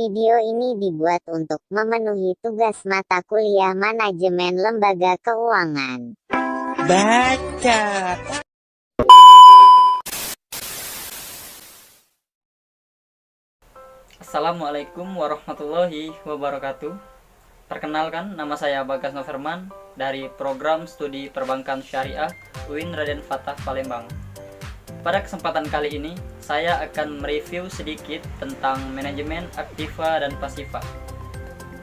Video ini dibuat untuk memenuhi tugas mata kuliah Manajemen Lembaga Keuangan. Baca. Assalamualaikum warahmatullahi wabarakatuh. Perkenalkan, nama saya Bagas Noverman dari Program Studi Perbankan Syariah UIN Raden Fatah Palembang. Pada kesempatan kali ini, saya akan mereview sedikit tentang manajemen aktiva dan pasiva.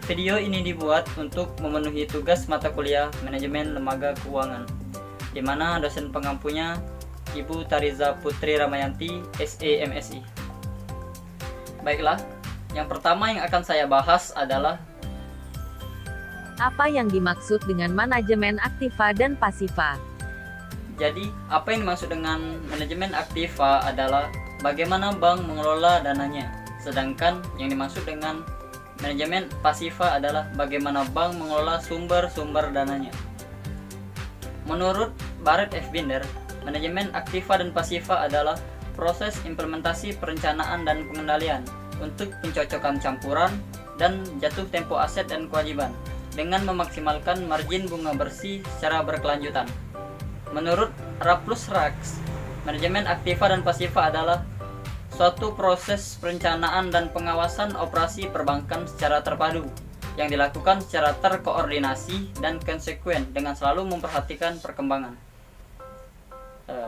Video ini dibuat untuk memenuhi tugas mata kuliah Manajemen Lembaga Keuangan, di mana dosen pengampunya Ibu Tariza Putri Ramayanti, SE MSI. Baiklah, yang pertama yang akan saya bahas adalah apa yang dimaksud dengan manajemen aktiva dan pasiva. Jadi, apa yang dimaksud dengan manajemen aktiva adalah bagaimana bank mengelola dananya. Sedangkan yang dimaksud dengan manajemen pasiva adalah bagaimana bank mengelola sumber-sumber dananya. Menurut Barrett F. Binder, manajemen aktiva dan pasiva adalah proses implementasi perencanaan dan pengendalian untuk pencocokan campuran dan jatuh tempo aset dan kewajiban dengan memaksimalkan margin bunga bersih secara berkelanjutan. Menurut Raplus-Rax, manajemen aktiva dan pasiva adalah suatu proses perencanaan dan pengawasan operasi perbankan secara terpadu yang dilakukan secara terkoordinasi dan konsekuen dengan selalu memperhatikan perkembangan.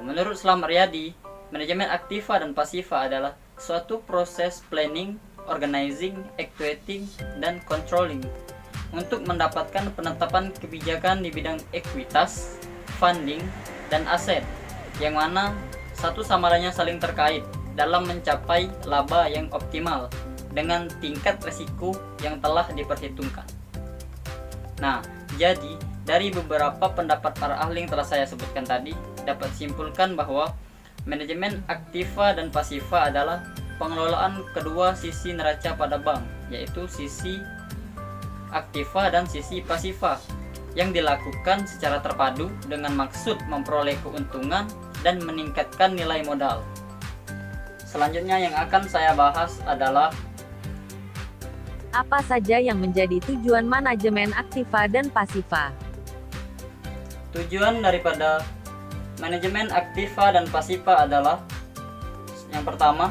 Menurut Slamet Riyadi, manajemen aktiva dan pasiva adalah suatu proses planning, organizing, actuating, dan controlling untuk mendapatkan penetapan kebijakan di bidang ekuitas, funding, dan aset yang mana satu sama lainnya saling terkait dalam mencapai laba yang optimal dengan tingkat risiko yang telah diperhitungkan. Nah, jadi dari beberapa pendapat para ahli yang telah saya sebutkan tadi dapat disimpulkan bahwa manajemen aktiva dan pasiva adalah pengelolaan kedua sisi neraca pada bank, yaitu sisi aktiva dan sisi pasiva, yang dilakukan secara terpadu dengan maksud memperoleh keuntungan dan meningkatkan nilai modal. Selanjutnya yang akan saya bahas adalah apa saja yang menjadi tujuan manajemen aktiva dan pasiva. Tujuan daripada manajemen aktiva dan pasiva adalah yang pertama,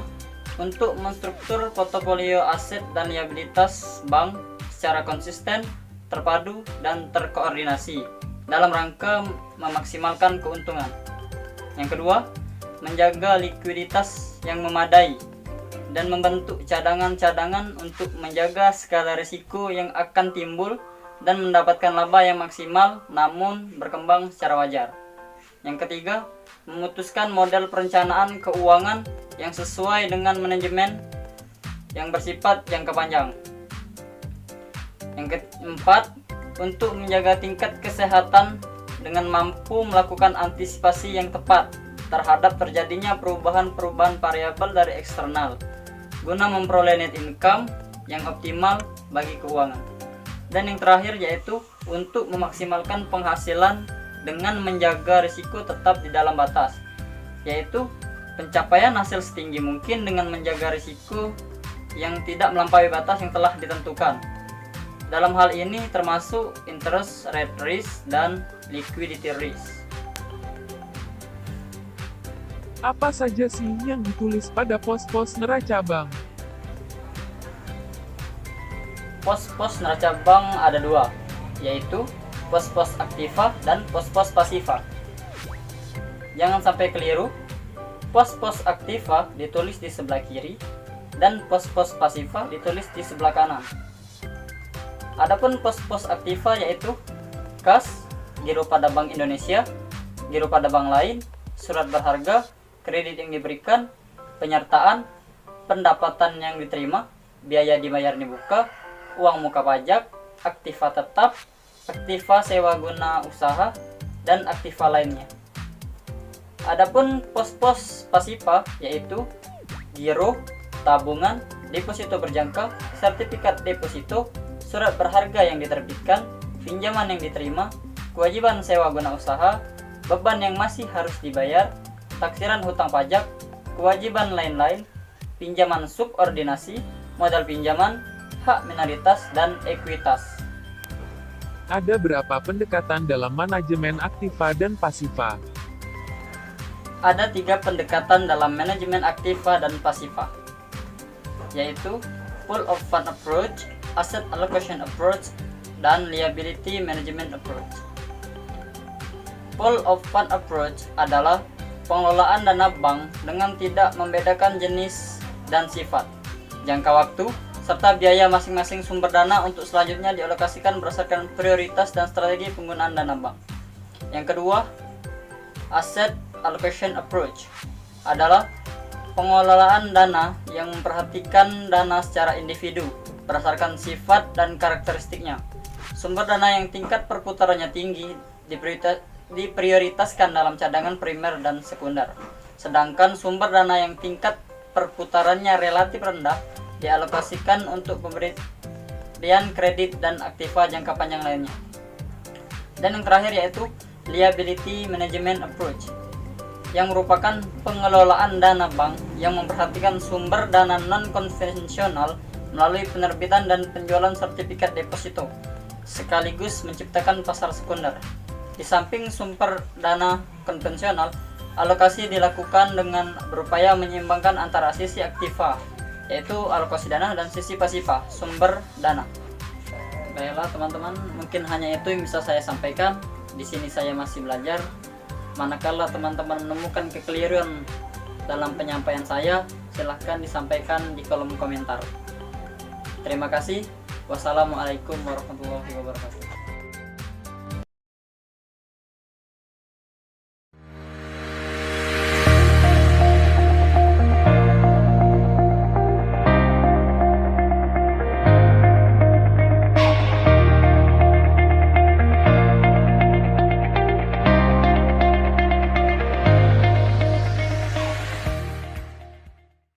untuk menstruktur portofolio aset dan liabilitas bank secara konsisten, terpadu, dan terkoordinasi dalam rangka memaksimalkan keuntungan. Yang kedua, menjaga likuiditas yang memadai dan membentuk cadangan-cadangan untuk menjaga skala risiko yang akan timbul dan mendapatkan laba yang maksimal namun berkembang secara wajar. Yang ketiga, memutuskan model perencanaan keuangan yang sesuai dengan manajemen yang bersifat jangka panjang. Yang keempat, untuk menjaga tingkat kesehatan dengan mampu melakukan antisipasi yang tepat terhadap terjadinya perubahan-perubahan variabel dari eksternal guna memperoleh net income yang optimal bagi keuangan. Dan yang terakhir yaitu untuk memaksimalkan penghasilan dengan menjaga risiko tetap di dalam batas, yaitu pencapaian hasil setinggi mungkin dengan menjaga risiko yang tidak melampaui batas yang telah ditentukan. Dalam hal ini termasuk interest rate risk dan liquidity risk. Apa saja sih yang ditulis pada pos-pos neraca bank? Pos-pos neraca bank ada dua, yaitu pos-pos aktiva dan pos-pos pasiva. Jangan sampai keliru, pos-pos aktiva ditulis di sebelah kiri dan pos-pos pasiva ditulis di sebelah kanan. Adapun pos-pos aktiva yaitu kas, giro pada Bank Indonesia, giro pada bank lain, surat berharga, kredit yang diberikan, penyertaan, pendapatan yang diterima, biaya dibayar dibuka, uang muka pajak, aktiva tetap, aktiva sewa guna usaha, dan aktiva lainnya. Adapun pos-pos pasiva yaitu giro, tabungan, deposito berjangka, sertifikat deposito, surat berharga yang diterbitkan, pinjaman yang diterima, kewajiban sewa guna usaha, beban yang masih harus dibayar, taksiran hutang pajak, kewajiban lain-lain, pinjaman subordinasi, modal pinjaman, hak minoritas, dan ekuitas. Ada berapa pendekatan dalam manajemen aktiva dan pasiva? Ada 3 pendekatan dalam manajemen aktiva dan pasiva, yaitu pool of fund approach, asset allocation approach, dan liability management approach. Pool of fund approach adalah pengelolaan dana bank dengan tidak membedakan jenis dan sifat, jangka waktu, serta biaya masing-masing sumber dana untuk selanjutnya dialokasikan berdasarkan prioritas dan strategi penggunaan dana bank. Yang kedua, asset allocation approach adalah pengelolaan dana yang memperhatikan dana secara individu berdasarkan sifat dan karakteristiknya. Sumber dana yang tingkat perputarannya tinggi diprioritaskan dalam cadangan primer dan sekunder, sedangkan sumber dana yang tingkat perputarannya relatif rendah dialokasikan untuk pemberian kredit dan aktiva jangka panjang lainnya. Dan yang terakhir yaitu liability management approach, yang merupakan pengelolaan dana bank yang memperhatikan sumber dana non-konvensional melalui penerbitan dan penjualan sertifikat deposito, sekaligus menciptakan pasar sekunder. Di samping sumber dana konvensional, alokasi dilakukan dengan berupaya menyeimbangkan antara sisi aktiva, yaitu alokasi dana, dan sisi pasiva, sumber dana. Baiklah teman-teman, mungkin hanya itu yang bisa saya sampaikan. Di sini saya masih belajar. Manakala teman-teman menemukan kekeliruan dalam penyampaian saya, silahkan disampaikan di kolom komentar. Terima kasih. Wassalamualaikum warahmatullahi wabarakatuh.